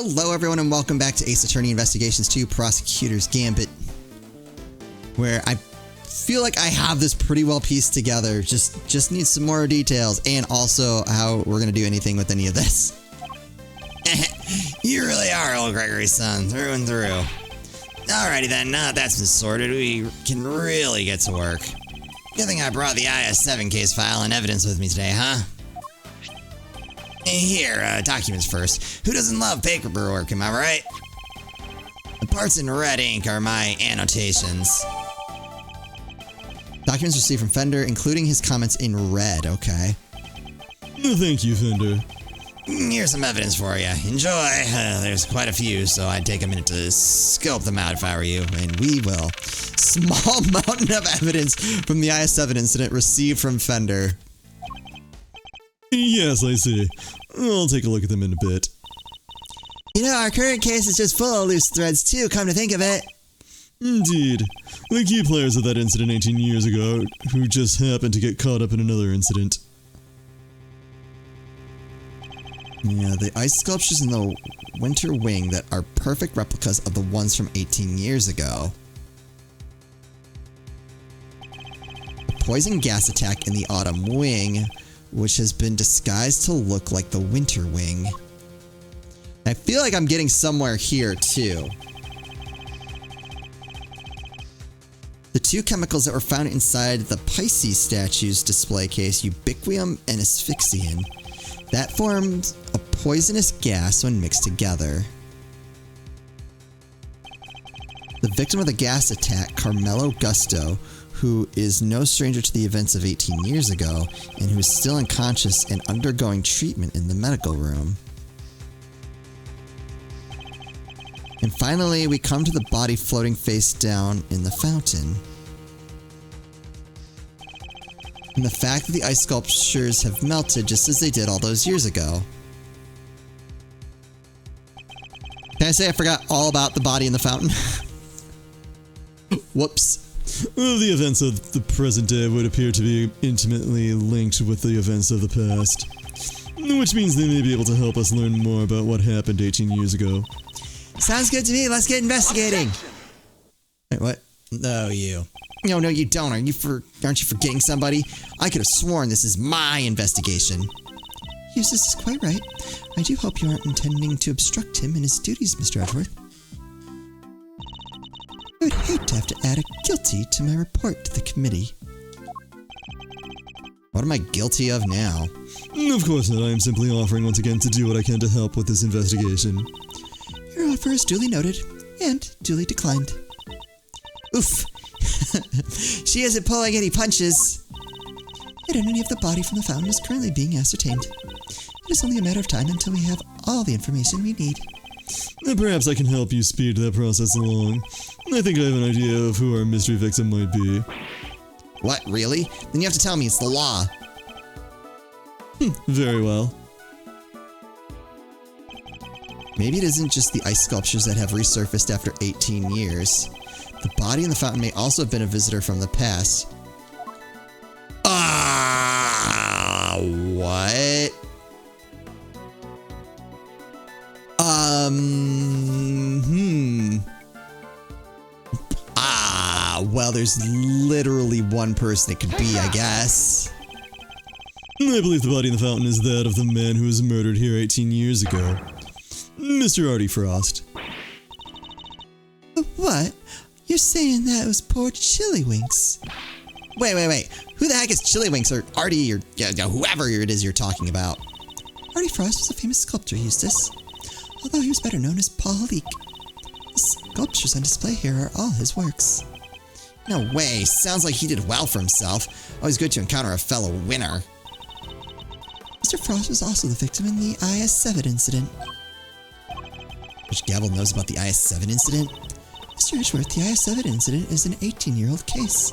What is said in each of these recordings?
Hello everyone and welcome back to Ace Attorney Investigations 2 Prosecutor's Gambit, where I feel like I have this pretty well pieced together, just need some more details, and also how we're gonna do anything with any of this. You really are old Gregory's son, through and through. Alrighty then, now that that's been sorted, we can really get to work. Good thing I brought the IS-7 case file and evidence with me today, huh? Here, documents first. Who doesn't love paperwork, am I right? The parts in red ink are my annotations. Documents received from Fender, including his comments in red, okay. Thank you, Fender. Here's some evidence for you. Enjoy. There's quite a few, so I'd take a minute to scope them out if I were you, and we will. Small mountain of evidence from the IS-7 incident received from Fender. Yes, I see. I'll take a look at them in a bit. You know, our current case is just full of loose threads too, come to think of it. Indeed. The key players of that incident 18 years ago, who just happened to get caught up in another incident. Yeah, the ice sculptures in the winter wing that are perfect replicas of the ones from 18 years ago. A poison gas attack in the autumn wing, which has been disguised to look like the winter wing. I feel like I'm getting somewhere here, too. The two chemicals that were found inside the Pisces statue's display case, ubiquium and asphyxian, that forms a poisonous gas when mixed together. The victim of the gas attack, Carmelo Gusto, who is no stranger to the events of 18 years ago, and who is still unconscious and undergoing treatment in the medical room. And finally, we come to the body floating face down in the fountain. And the fact that the ice sculptures have melted just as they did all those years ago. Can I say I forgot all about the body in the fountain? Whoops. The events of the present day would appear to be intimately linked with the events of the past, which means they may be able to help us learn more about what happened 18 years ago. Sounds good to me. Let's get investigating. Wait, what? No, you. No, you don't. Aren't you forgetting somebody? I could have sworn this is my investigation. Yes, this is quite right. I do hope you aren't intending to obstruct him in his duties, Mr. Edgeworth. I would hate to have to add a guilty to my report to the committee. What am I guilty of now? Of course not. I am simply offering once again to do what I can to help with this investigation. Your offer is duly noted and duly declined. Oof. She isn't pulling any punches. Identity of the body from the fountain is currently being ascertained. It is only a matter of time until we have all the information we need. Perhaps I can help you speed that process along. I think I have an idea of who our mystery victim might be. What, really? Then you have to tell me it's the law. Very well. Maybe it isn't just the ice sculptures that have resurfaced after 18 years. The body in the fountain may also have been a visitor from the past. What? Well, there's literally one person it could be, I guess. I believe the body in the fountain is that of the man who was murdered here 18 years ago. Mr. Artie Frost. What? You're saying that was poor Chillywinks? Wait. Who the heck is Chillywinks or Artie or whoever it is you're talking about? Artie Frost was a famous sculptor, Eustace. Although he was better known as Paul Leek. The sculptures on display here are all his works. No way. Sounds like he did well for himself. Always good to encounter a fellow winner. Mr. Frost was also the victim in the IS-7 incident. Which gavel knows about the IS-7 incident? Mr. Edgeworth, the IS-7 incident is an 18-year-old case.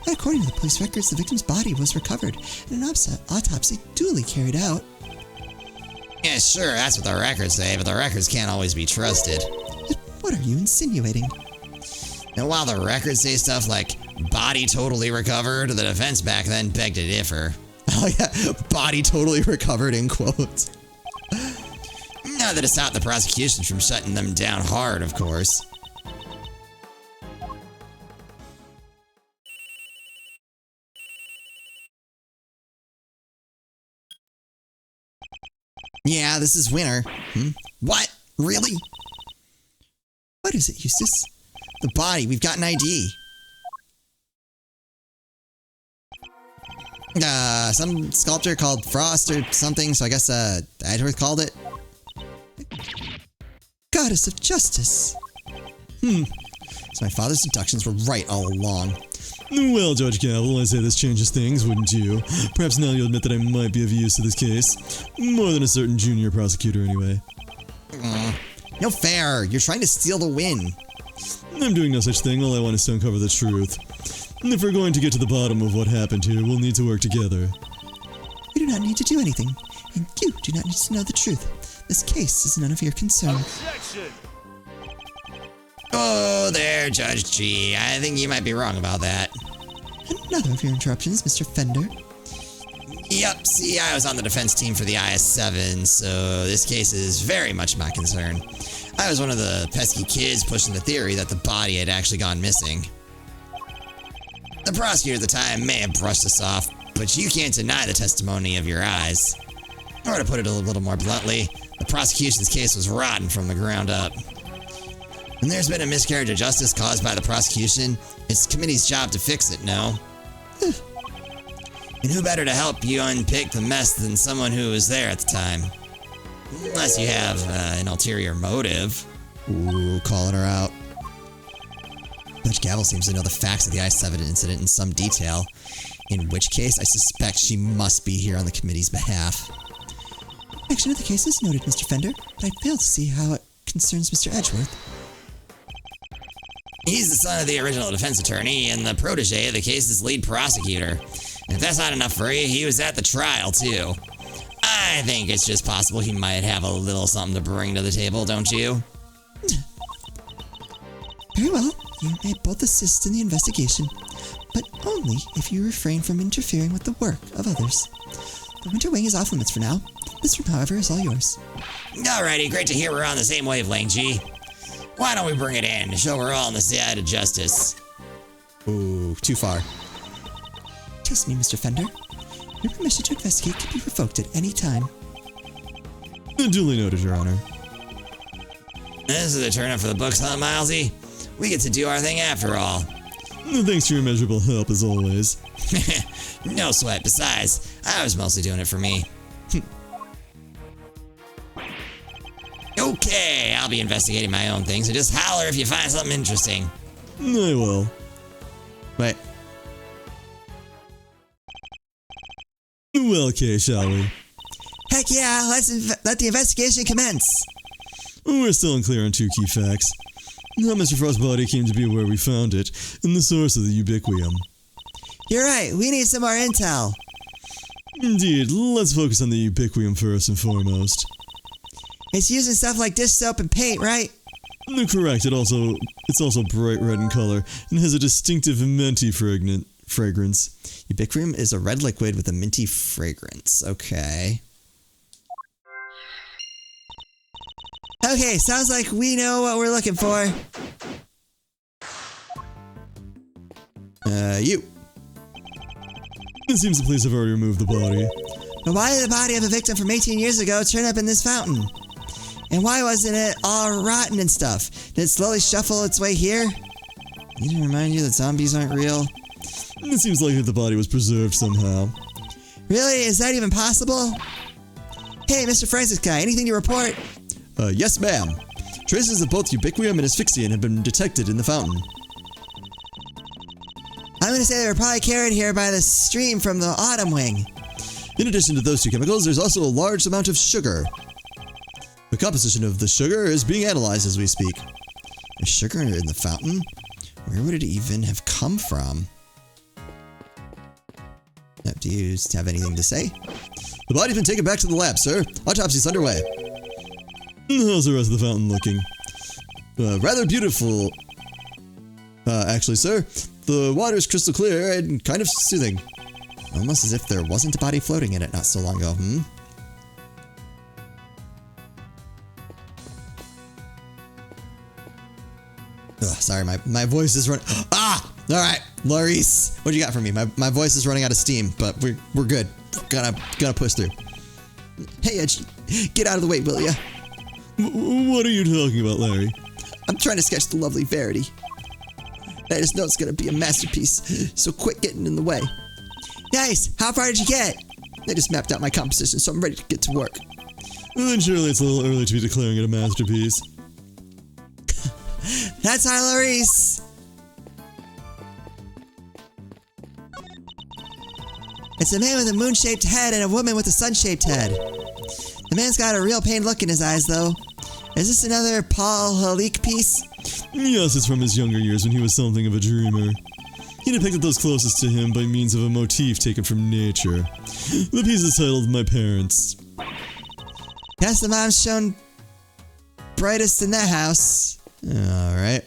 And according to the police records, the victim's body was recovered and an autopsy duly carried out. Yeah, sure, that's what the records say, but the records can't always be trusted. What are you insinuating? And while the records say stuff like, body totally recovered, the defense back then begged to differ. Oh yeah, body totally recovered in quotes. Not that it stopped the prosecution from shutting them down hard, of course. Yeah, this is winter. What? Really? What is it, Eustace? The body. We've got an ID. Some sculptor called Frost or something, so I guess, Edgeworth called it. Goddess of Justice. So my father's deductions were right all along. Well, Judge Gavel, I say this changes things, wouldn't you? Perhaps now you'll admit that I might be of use to this case. More than a certain junior prosecutor, anyway. No fair. You're trying to steal the win. I'm doing no such thing. All I want is to uncover the truth. And if we're going to get to the bottom of what happened here, we'll need to work together. We do not need to do anything, and you do not need to know the truth. This case is none of your concern. Objection! Oh, there, Judge G. I think you might be wrong about that. Another of your interruptions, Mr. Fender. Yep, see, I was on the defense team for the IS-7, so this case is very much my concern. I was one of the pesky kids pushing the theory that the body had actually gone missing. The prosecutor at the time may have brushed us off, but you can't deny the testimony of your eyes. Or to put it a little more bluntly, the prosecution's case was rotten from the ground up. When there's been a miscarriage of justice caused by the prosecution, it's the committee's job to fix it, no? And who better to help you unpick the mess than someone who was there at the time? Unless you have an ulterior motive. Ooh, calling her out. Judge Gavel seems to know the facts of the I-7 incident in some detail, in which case I suspect she must be here on the committee's behalf. Action of the case is noted, Mr. Fender, but I fail to see how it concerns Mr. Edgeworth. He's the son of the original defense attorney and the protege of the case's lead prosecutor. And if that's not enough for you, he was at the trial, too. I think it's just possible he might have a little something to bring to the table, don't you? Very well. You may both assist in the investigation, but only if you refrain from interfering with the work of others. The winter wing is off limits for now. This room, however, is all yours. Alrighty, great to hear we're on the same wavelength, G. Why don't we bring it in to show we're all on the side of justice? Ooh, too far. Trust me, Mr. Fender. Your permission to investigate can be revoked at any time. Duly noted, Your Honor. This is a turn up for the books, huh, Milesy? We get to do our thing after all. Thanks for your immeasurable help, as always. No sweat. Besides, I was mostly doing it for me. Okay, I'll be investigating my own thing, so just holler if you find something interesting. I will. Wait. Well, okay, shall we? Heck yeah, let's let the investigation commence. We're still unclear on two key facts. How Mr. Frost's body came to be where we found it, and the source of the ubiquium. You're right, we need some more intel. Indeed, let's focus on the ubiquium first and foremost. It's using stuff like dish soap and paint, right? Correct, it's also bright red in color, and has a distinctive minty fragrance. Ubiquium is a red liquid with a minty fragrance, okay. Okay, sounds like we know what we're looking for. You. It seems the police have already removed the body. But why did the body of a victim from 18 years ago turn up in this fountain? And why wasn't it all rotten and stuff? Did it slowly shuffle its way here? Need to remind you that zombies aren't real? It seems likely the body was preserved somehow. Really? Is that even possible? Hey, Mr. Francis guy, anything to report? Yes, ma'am. Traces of both ubiquium and asphyxian have been detected in the fountain. I'm gonna say they were probably carried here by the stream from the autumn wing. In addition to those two chemicals, there's also a large amount of sugar. The composition of the sugar is being analyzed as we speak. The sugar in the fountain? Where would it even have come from? Do you have anything to say? The body's been taken back to the lab, sir. Autopsy's underway. How's the rest of the fountain looking? Rather beautiful. Actually, sir, the water's crystal clear and kind of soothing. Almost as if there wasn't a body floating in it not so long ago, Ugh, sorry, my voice is running. Ah! All right, Laurice, what do you got for me? My voice is running out of steam, but we're good. Gonna push through. Hey, Edgy, get out of the way, will ya? What are you talking about, Larry? I'm trying to sketch the lovely Verity. I just know it's gonna be a masterpiece, so quit getting in the way. Nice! How far did you get? I just mapped out my composition, so I'm ready to get to work. Well, then surely it's a little early to be declaring it a masterpiece. That's our Laurice! It's a man with a moon-shaped head and a woman with a sun-shaped head. The man's got a real pained look in his eyes, though. Is this another Paul Halik piece? Yes, it's from his younger years when he was something of a dreamer. He depicted those closest to him by means of a motif taken from nature. The piece is titled My Parents. Guess the mom's shown brightest in that house. Alright.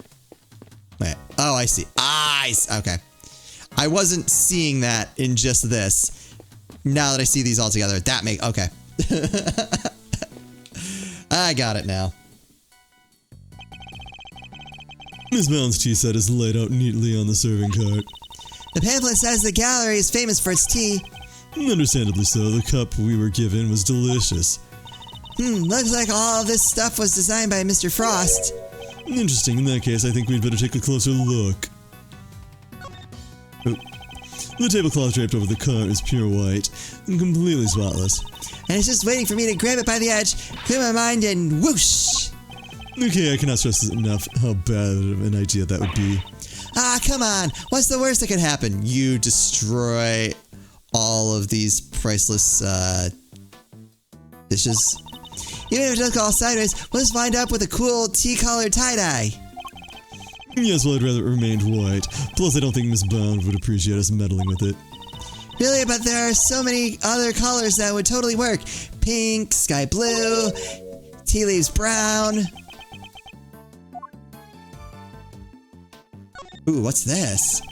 Wait. Oh, I see. Okay. I wasn't seeing that in just this. Now that I see these all together, that make okay. I got it now. Miss Bound's tea set is laid out neatly on the serving cart. The pamphlet says the gallery is famous for its tea. Understandably so, the cup we were given was delicious. Looks like all of this stuff was designed by Mr. Frost. Interesting, in that case I think we'd better take a closer look. Oh. The tablecloth draped over the cart is pure white and completely spotless. And it's just waiting for me to grab it by the edge, clear my mind, and whoosh! Okay, I cannot stress enough how bad of an idea that would be. Ah, come on! What's the worst that could happen? You destroy all of these priceless, dishes. Even if it does go all sideways, we'll just wind up with a cool tea-colored tie-dye. Yes, well, I'd rather it remained white. Plus, I don't think Miss Bound would appreciate us meddling with it. Really, but there are so many other colors that would totally work. Pink, sky blue, tea leaves brown. Ooh, what's this?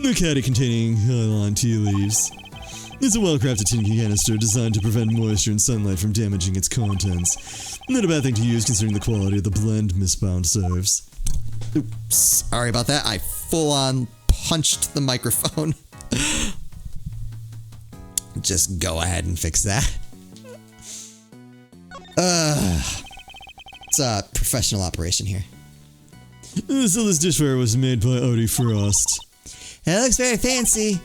A caddy containing Highline tea leaves. It's a well-crafted tin canister designed to prevent moisture and sunlight from damaging its contents. Not a bad thing to use considering the quality of the blend Miss Bound serves. Oops, sorry about that. I full-on punched the microphone. Just go ahead and fix that. It's a professional operation here. So this dishware was made by Artie Frost. It looks very fancy.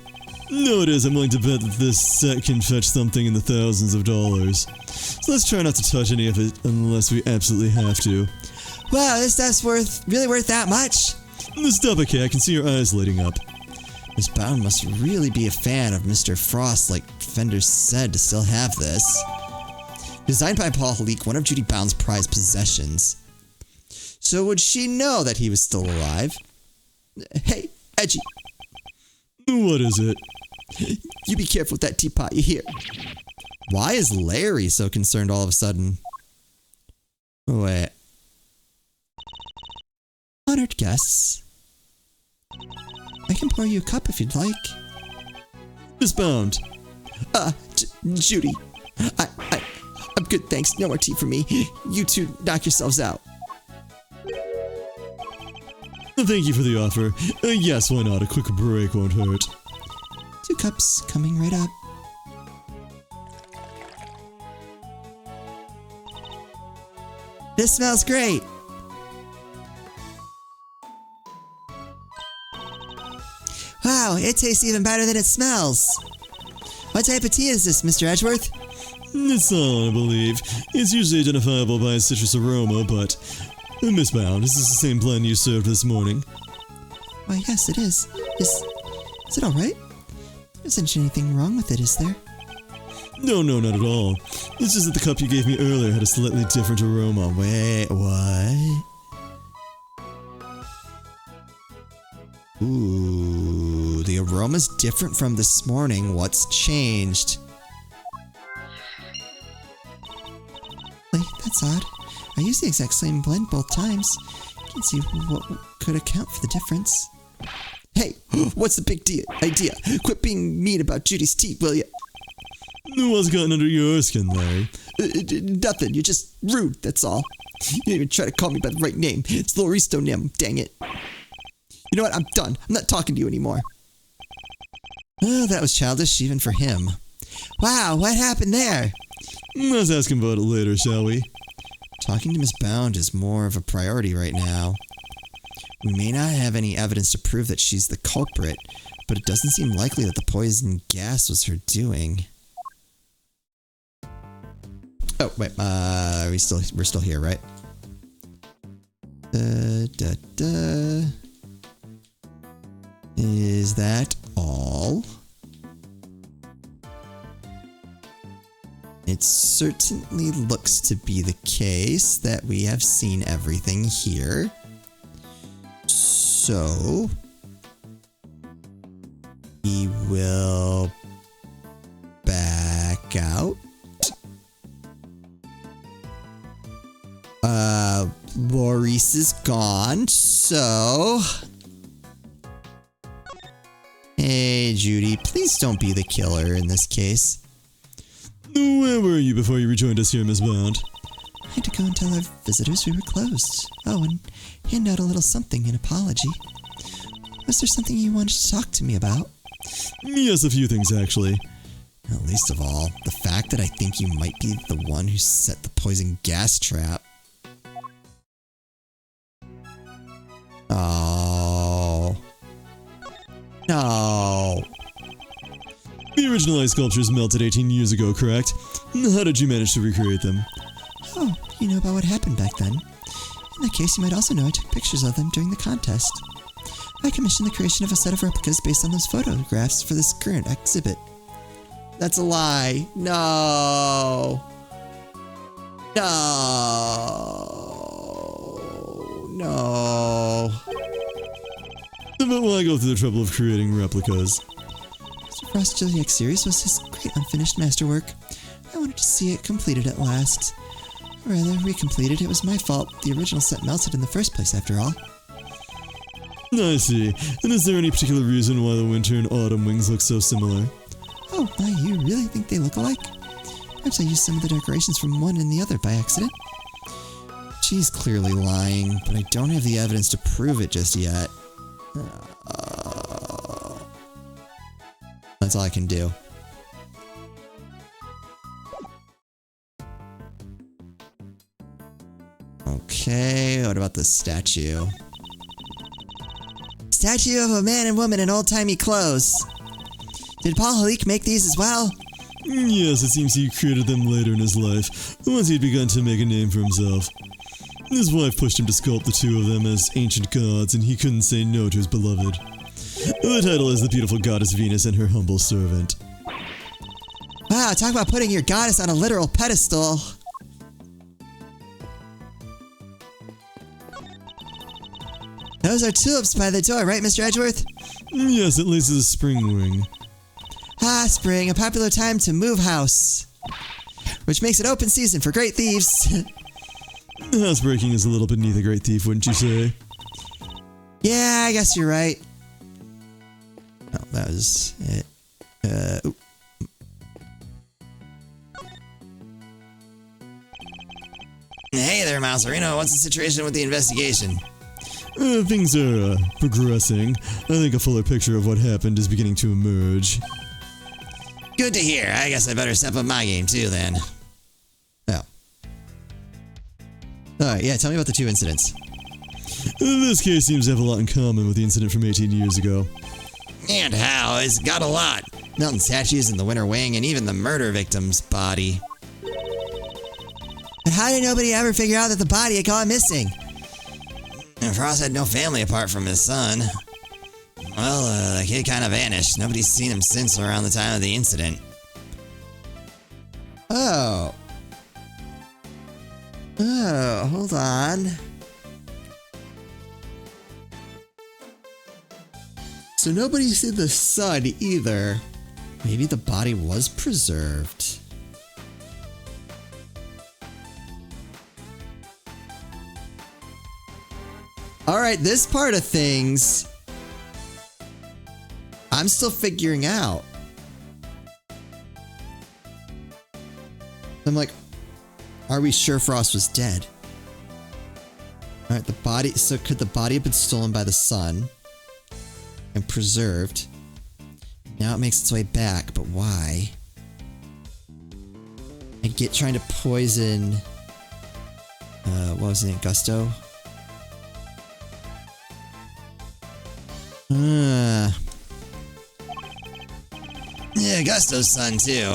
No, it is. I'm willing to bet that this set can fetch something in the thousands of dollars. So let's try not to touch any of it unless we absolutely have to. Wow, this stuff's really worth that much. Stop it, Kay. I can see your eyes lighting up. Miss Bound must really be a fan of Mr. Frost, like Fender said, to still have this. Designed by Paul Halik, one of Judy Bound's prized possessions. So would she know that he was still alive? Hey, Edgy. What is it? You be careful with that teapot, you hear? Why is Larry so concerned all of a sudden? Wait. Honored guests. I can pour you a cup if you'd like. Miss Bound. Judy. I'm good, thanks. No more tea for me. You two knock yourselves out. Thank you for the offer. Yes, why not? A quick break won't hurt. 2 cups coming right up. This smells great. Wow, it tastes even better than it smells. What type of tea is this, Mr. Edgeworth? It's all, I believe. It's usually identifiable by a citrus aroma, but... Miss Bound, is this the same blend you served this morning? Why, yes, it is. Is it alright? There isn't anything wrong with it, is there? No, not at all. It's just that the cup you gave me earlier had a slightly different aroma. Wait, what? Ooh, the aroma's different from this morning. What's changed? Wait, that's odd. I used the exact same blend both times. Can't see what could account for the difference. Hey, what's the big idea? Quit being mean about Judy's tea, will ya? What's gotten under your skin, Larry? Nothing, you're just rude, that's all. You didn't even try to call me by the right name. It's Loristo Nim, dang it. You know what? I'm done. I'm not talking to you anymore. Oh, that was childish even for him. Wow, what happened there? Let's ask him about it later, shall we? Talking to Miss Bound is more of a priority right now. We may not have any evidence to prove that she's the culprit, but it doesn't seem likely that the poison gas was her doing. Oh, wait, we're still here, right? Is that all? It certainly looks to be the case that we have seen everything here. So, we will back out. Maurice is gone, so... Hey, Judy, please don't be the killer in this case. Where were you before you rejoined us here, Miss Bound? I had to go and tell our visitors we were closed. Oh, and hand out a little something in apology. Was there something you wanted to talk to me about? Yes, a few things, actually. Well, least of all, the fact that I think you might be the one who set the poison gas trap. Oh. No. The original ice sculptures melted 18 years ago, correct? How did you manage to recreate them? Oh, you know about what happened back then. In that case, you might also know I took pictures of them during the contest. I commissioned the creation of a set of replicas based on those photographs for this current exhibit. That's a lie. No. No. No. But why go through the trouble of creating replicas? Mr. Frost's Chili X series was his great unfinished masterwork. I wanted to see it completed at last. Or rather, recompleted. It was my fault. The original set melted in the first place, after all. I see. And is there any particular reason why the winter and autumn wings look so similar? Oh, my, you really think they look alike? Perhaps I used some of the decorations from one and the other by accident. She's clearly lying, but I don't have the evidence to prove it just yet. That's all I can do. Okay, what about the statue? Statue of a man and woman in old-timey clothes. Did Paul Halik make these as well? Yes, it seems he created them later in his life, once he'd begun to make a name for himself. His wife pushed him to sculpt the two of them as ancient gods, and he couldn't say no to his beloved. The title is The Beautiful Goddess Venus and Her Humble Servant. Wow, talk about putting your goddess on a literal pedestal. Those are tulips by the door, right, Mr. Edgeworth? Yes, at least it's a spring ring. Ah, spring, a popular time to move house. Which makes it open season for great thieves. Housebreaking is a little beneath a great thief, wouldn't you say? Yeah, I guess you're right. Oh, that was it. Hey there, Mouserino. What's the situation with the investigation? Things are progressing. I think a fuller picture of what happened is beginning to emerge. Good to hear. I guess I better step up my game too, then. Oh. Alright, yeah, tell me about the two incidents. This case seems to have a lot in common with the incident from 18 years ago. And how? It's got a lot. Melting statues in the winter wing and even the murder victim's body. But how did nobody ever figure out that the body had gone missing? Frost had no family apart from his son. Well, the kid kind of vanished. Nobody's seen him since around the time of the incident. Oh. Oh, hold on. So nobody see the son either. Maybe the body was preserved. Alright, this part of things I'm still figuring out. I'm like, are we sure Frost was dead? Alright, the body... So could the body have been stolen by the sun and preserved? Now it makes its way back, but why? I get trying to poison... what was it? Gusto? Yeah, Gusto's son, too.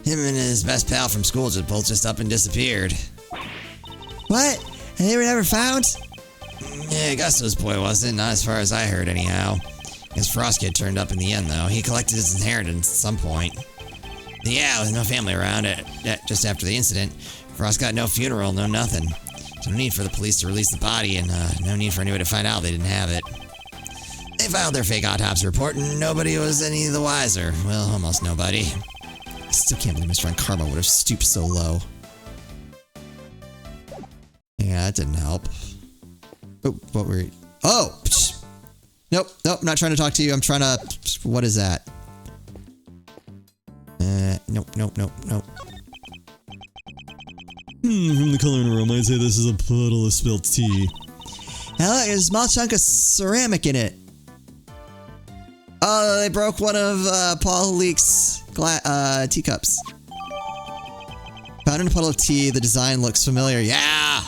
Him and his best pal from school both just up and disappeared. What? And they were never found? Yeah, Gusto's boy wasn't, not as far as I heard, anyhow. His Frost kid turned up in the end, though. He collected his inheritance at some point. Yeah, with no family around it, just after the incident. Frost got no funeral, no nothing. So no need for the police to release the body, and no need for anyone to find out they didn't have it. They filed their fake autopsy report, and nobody was any the wiser. Well, almost nobody. I still can't believe Mr. Karma would have stooped so low. Yeah, that didn't help. Oh, what were you? Oh! Psh. Nope, I'm not trying to talk to you. I'm trying to... What is that? Nope. From the color and aroma, I'd say this is a puddle of spilled tea. Now look, there's a small chunk of ceramic in it. Oh, they broke one of Paul Leake's teacups. Found in a puddle of tea, the design looks familiar. Yeah!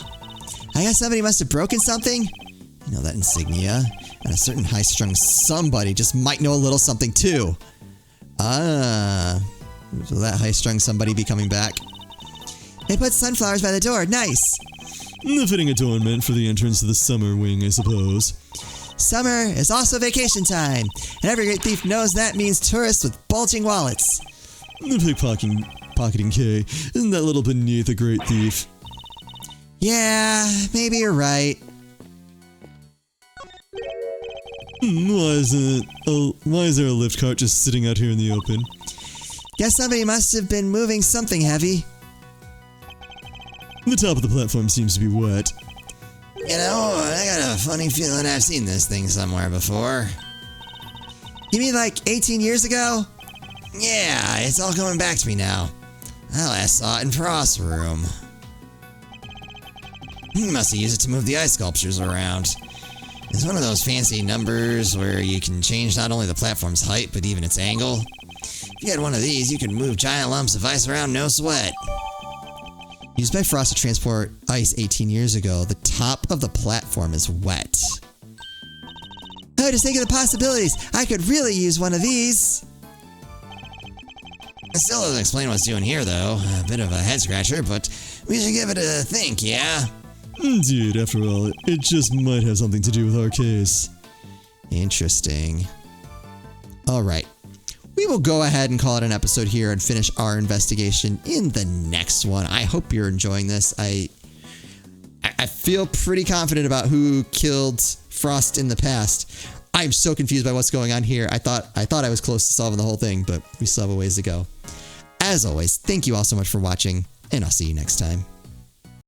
I guess somebody must have broken something. You know, that insignia. And a certain high-strung somebody just might know a little something too. Ah. Will that high-strung somebody be coming back? They put sunflowers by the door. Nice! The fitting adornment for the entrance to the summer wing, I suppose. Summer is also vacation time, and every great thief knows that means tourists with bulging wallets. The pickpocketing K, isn't that little beneath a great thief? Yeah, maybe you're right. Why is there a lift cart just sitting out here in the open? Guess somebody must have been moving something heavy. The top of the platform seems to be wet. You know, I got a funny feeling I've seen this thing somewhere before. You mean like 18 years ago? Yeah, it's all coming back to me now. I last saw it in Frost's room. He must have used it to move the ice sculptures around. It's one of those fancy numbers where you can change not only the platform's height, but even its angle. If you had one of these, you could move giant lumps of ice around no sweat. Used by Frost to transport ice 18 years ago, the top of the platform is wet. Oh, just think of the possibilities. I could really use one of these. It still doesn't explain what's doing here, though. A bit of a head-scratcher, but we should give it a think, yeah? Indeed, after all, it just might have something to do with our case. Interesting. Alright. We will go ahead and call it an episode here and finish our investigation in the next one. I hope you're enjoying this. I feel pretty confident about who killed Frost in the past. I'm so confused by what's going on here. I thought I was close to solving the whole thing, but we still have a ways to go. As always, thank you all so much for watching, and I'll see you next time.